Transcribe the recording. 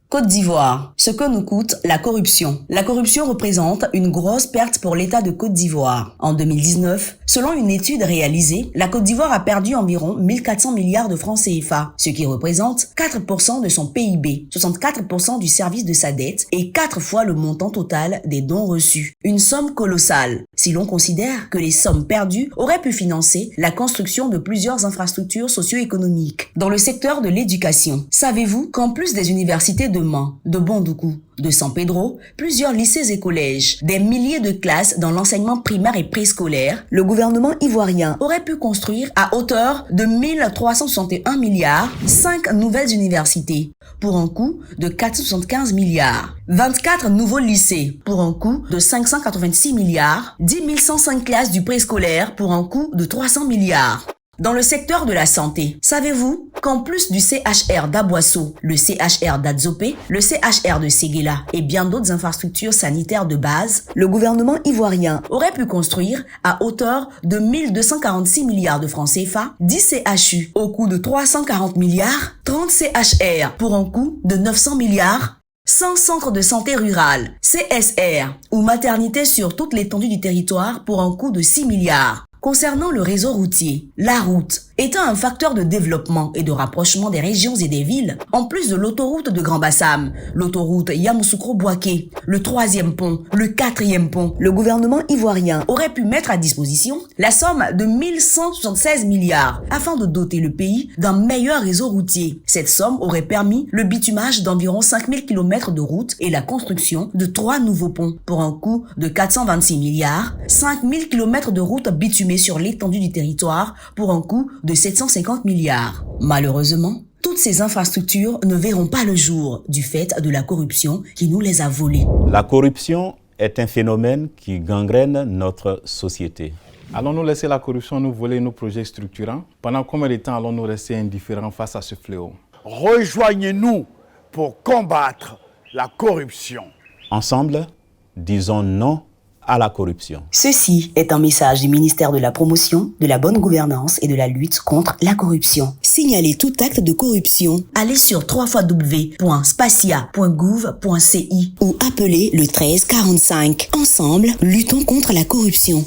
Côte d'Ivoire, ce que nous coûte la corruption. La corruption représente une grosse perte pour l'État de Côte d'Ivoire. En 2019, selon une étude réalisée, la Côte d'Ivoire a perdu environ 1400 milliards de francs CFA, ce qui représente 4% de son PIB, 64% du service de sa dette et 4 fois le montant total des dons reçus. Une somme colossale, si l'on considère que les sommes perdues auraient pu financer la construction de plusieurs infrastructures socio-économiques. Dans le secteur de l'éducation, savez-vous qu'en plus des universités de Mans, de Bondoukou, de San Pedro, plusieurs lycées et collèges, des milliers de classes dans l'enseignement primaire et préscolaire, le gouvernement ivoirien aurait pu construire à hauteur de 1361 milliards 5 nouvelles universités pour un coût de 475 milliards, 24 nouveaux lycées pour un coût de 586 milliards, 10 105 classes du préscolaire pour un coût de 300 milliards. Dans le secteur de la santé, savez-vous qu'en plus du CHR d'Aboisseau, le CHR d'Adzopé, le CHR de Séguéla et bien d'autres infrastructures sanitaires de base, le gouvernement ivoirien aurait pu construire à hauteur de 1246 milliards de francs CFA, 10 CHU au coût de 340 milliards, 30 CHR pour un coût de 900 milliards, 100 centres de santé rurales, CSR ou maternités sur toute l'étendue du territoire pour un coût de 6 milliards. Concernant le réseau routier, la route étant un facteur de développement et de rapprochement des régions et des villes, en plus de l'autoroute de Grand Bassam, l'autoroute Yamoussoukro-Bouaké, le 3e pont, le 4e pont, le gouvernement ivoirien aurait pu mettre à disposition la somme de 1176 milliards afin de doter le pays d'un meilleur réseau routier. Cette somme aurait permis le bitumage d'environ 5000 km de routes et la construction de 3 nouveaux ponts pour un coût de 426 milliards, 5000 km de routes bitumées sur l'étendue du territoire pour un coût de 750 milliards. Malheureusement, toutes ces infrastructures ne verront pas le jour du fait de la corruption qui nous les a volées. La corruption est un phénomène qui gangrène notre société. Allons-nous laisser la corruption nous voler nos projets structurants? Pendant combien de temps allons-nous rester indifférents face à ce fléau? Rejoignez-nous pour combattre la corruption. Ensemble, disons non à la corruption. Ceci est un message du ministère de la Promotion, de la bonne gouvernance et de la lutte contre la corruption. Signalez tout acte de corruption. Allez sur www.spacia.gouv.ci ou appelez le 13 45. Ensemble, luttons contre la corruption.